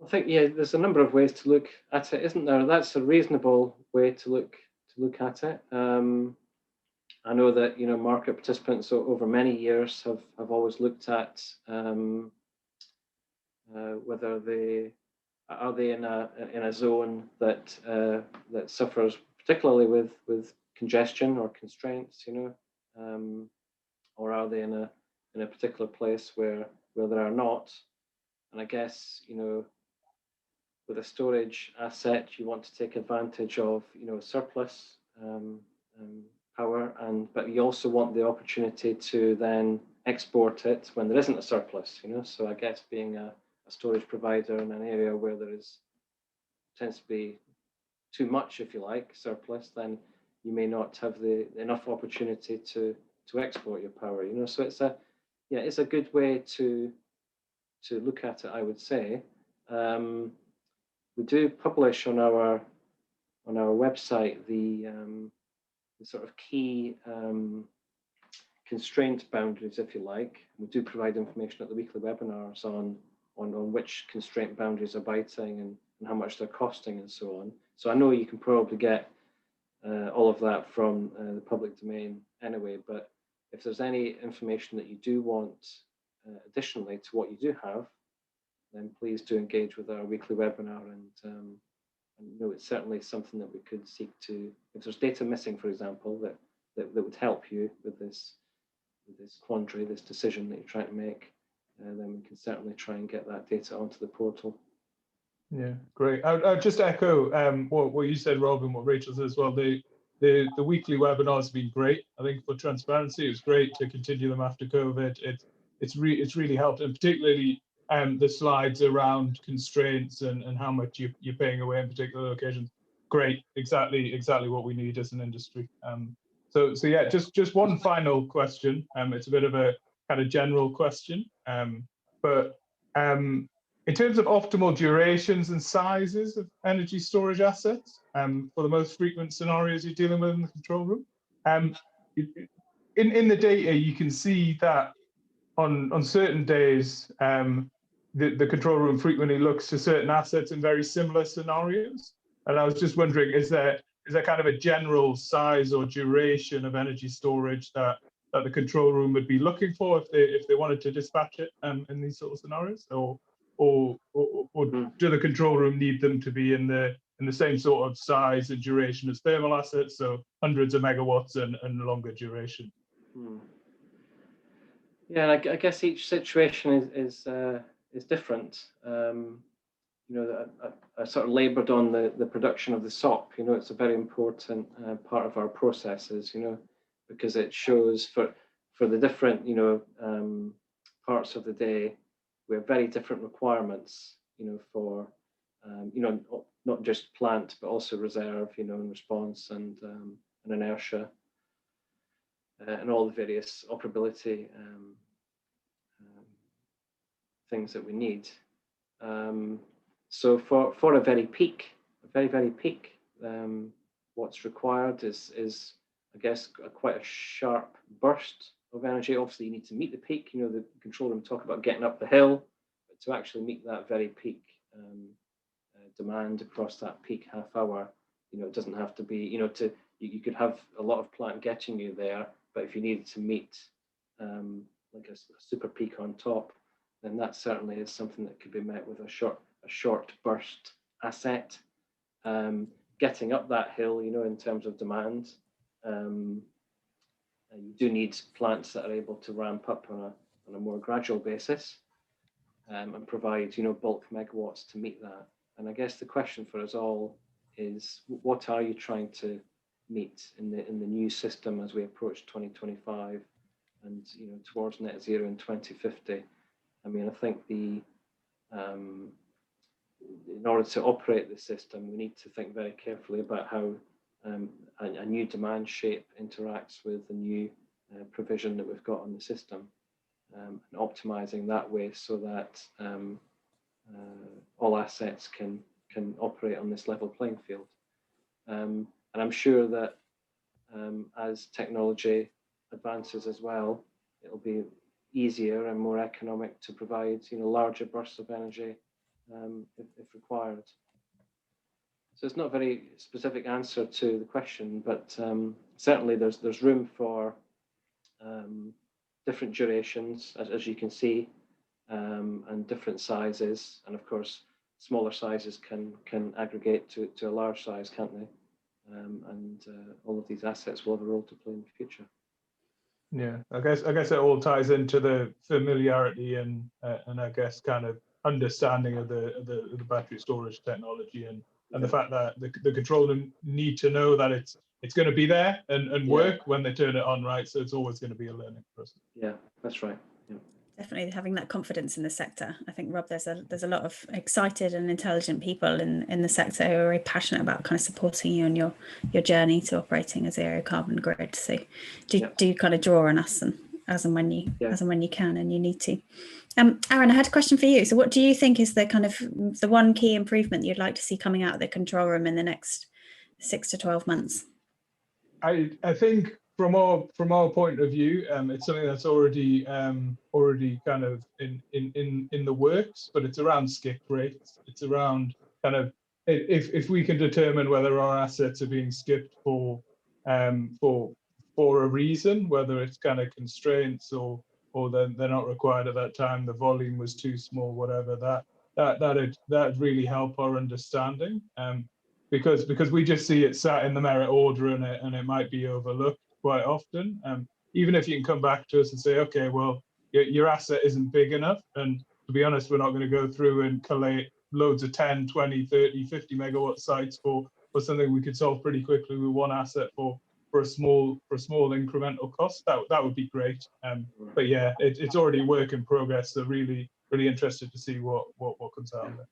I think, yeah, there's a number of ways to look at it, isn't there? That's a reasonable way to look at it. I know that market participants over many years have always looked at whether they are in a zone that suffers particularly with congestion or constraints, or are they in a particular place where there are not? And I guess with a storage asset, you want to take advantage of surplus power, but you also want the opportunity to then export it when there isn't a surplus. So I guess being a storage provider in an area where there tends to be too much, if you like, surplus, then you may not have enough opportunity to export your power. So it's a good way to look at it, I would say. We do publish on our website the sort of key constraint boundaries, if you like. We do provide information at the weekly webinars on which constraint boundaries are biting and how much they're costing and so on. So I know you can probably get all of that from the public domain anyway, but if there's any information that you do want additionally to what you do have, then please do engage with our weekly webinar, and it's certainly something that we could seek to, if there's data missing, for example, that would help you with this quandary, this decision that you're trying to make, then we can certainly try and get that data onto the portal. Yeah, great. I'll just echo what you said, Rob, and what Rachel said as well. The weekly webinars have been great. I think for transparency, it was great to continue them after COVID. It's really helped, and particularly the slides around constraints and how much you're paying away in particular locations. Great, exactly what we need as an industry. So yeah, just one final question. It's a bit of a kind of general question, but in terms of optimal durations and sizes of energy storage assets, for the most frequent scenarios you're dealing with in the control room, in the data you can see that on certain days, the control room frequently looks to certain assets in very similar scenarios. And I was just wondering, is there kind of a general size or duration of energy storage that the control room would be looking for if they wanted to dispatch it in these sort of scenarios, or do the control room need them to be in the same sort of size and duration as thermal assets, so hundreds of megawatts and longer duration? Yeah, and I guess each situation is different. You know, I sort of laboured on the production of the SOP. You know, it's a very important part of our processes. You know, because it shows for the different parts of the day, we have very different requirements. You know, for not just plant but also reserve. You know, and response and inertia. And all the various operability things that we need. So for a very peak, what's required is I guess quite a sharp burst of energy. Obviously, you need to meet the peak. You know, the control room talk about getting up the hill, but to actually meet that very peak demand across that peak half hour, you know, it doesn't have to be, you know, you could have a lot of plant getting you there, but if you needed to meet like a super peak on top, then that certainly is something that could be met with a short burst asset. Getting up that hill, you know, in terms of demand, you do need plants that are able to ramp up on a more gradual basis and provide, you know, bulk megawatts to meet that. And I guess the question for us all is, what are you trying to meet in the new system as we approach 2025 and, you know, towards net zero in 2050? I mean, I think in order to operate the system, we need to think very carefully about how a new demand shape interacts with the new provision that we've got on the system, and optimizing that way so that all assets can operate on this level playing field. And I'm sure that as technology advances as well, it'll be easier and more economic to provide, you know, larger bursts of energy if required. So it's not a very specific answer to the question, but certainly there's room for different durations, as you can see, and different sizes, and of course smaller sizes can aggregate to a large size, can't they? And all of these assets will have a role to play in the future. Yeah, I guess it all ties into the familiarity and I guess kind of understanding of the battery storage technology and the fact that the control room need to know that it's going to be there and work when they turn it on, right? So it's always going to be a learning process. Yeah, that's right. Yeah. Definitely having that confidence in the sector. I think, Rob, there's a lot of excited and intelligent people in the sector who are very passionate about kind of supporting you on your journey to operating a zero carbon grid. So do kind of draw on us and as and when you can and you need to. Aaron, I had a question for you. So what do you think is the kind of the one key improvement you'd like to see coming out of the control room in the next 6 to 12 months? I think from our point of view, it's something that's already kind of in the works, but it's around skip rates. It's around kind of if we can determine whether our assets are being skipped for a reason, whether it's kind of constraints or they're not required at that time, the volume was too small, whatever, that'd really help our understanding. Because we just see it sat in the merit order and it might be overlooked quite often. Even if you can come back to us and say, okay, well, your asset isn't big enough. And to be honest, we're not going to go through and collate loads of 10, 20, 30, 50 megawatt sites for something we could solve pretty quickly with one asset for a small incremental cost. That would be great. But yeah, it's already a work in progress. So really interested to see what comes out of it.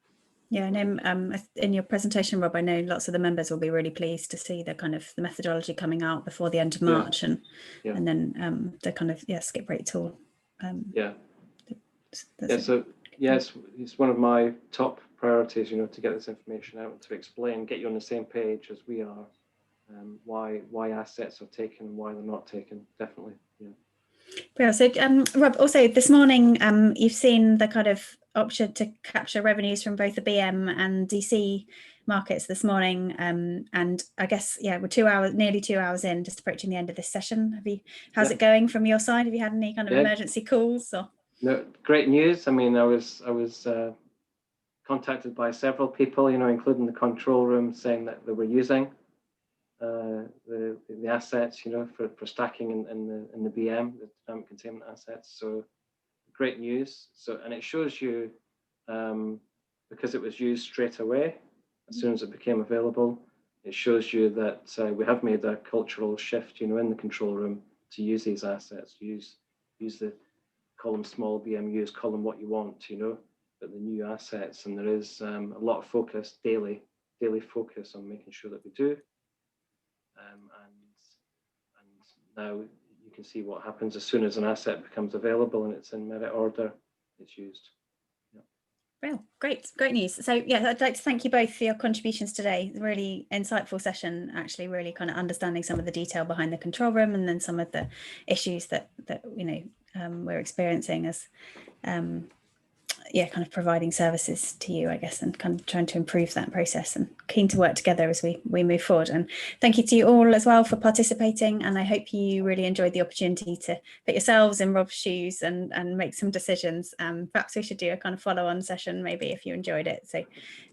Yeah, I know in your presentation, Rob, I know lots of the members will be really pleased to see the kind of the methodology coming out before the end of March, and then the kind of skip rate tool. So yes, it's one of my top priorities, to get this information out and to explain, get you on the same page as we are, why assets are taken and why they're not taken. Definitely, Yeah. So, Rob, also this morning, you've seen the kind of option to capture revenues from both the BM and DC markets this morning, and I guess we're nearly 2 hours in, just approaching the end of this session. How's it going from your side? Have you had any kind of emergency calls? Or no, great news. I mean, I was contacted by several people, including the control room, saying that they were using the assets, for stacking in the BM, the dynamic containment assets. So great news. And it shows you, because it was used straight away as soon as it became available, it shows you that we have made a cultural shift, in the control room to use these assets, use the call them small BMUs, call them what you want, but the new assets. And there is a lot of focus, daily focus on making sure that we do. And now you can see what happens as soon as an asset becomes available and it's in merit order, it's used. Well, great news. So I'd like to thank you both for your contributions today. Really insightful session, actually really kind of understanding some of the detail behind the control room and then some of the issues that we're experiencing as kind of providing services to you, I guess, and kind of trying to improve that process, and keen to work together as we move forward. And thank you to you all as well for participating, and I hope you really enjoyed the opportunity to put yourselves in Rob's shoes and make some decisions. Perhaps we should do a kind of follow-on session maybe if you enjoyed it. So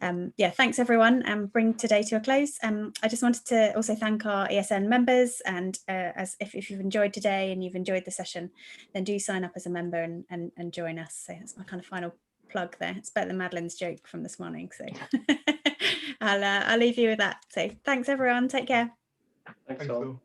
thanks everyone, and bring today to a close. I just wanted to also thank our ESN members, and as if you've enjoyed today and you've enjoyed the session, then do sign up as a member and join us. So that's my kind of final plug there. It's better than Madeline's joke from this morning, so I'll leave you with that. So thanks everyone, take care. Thanks all.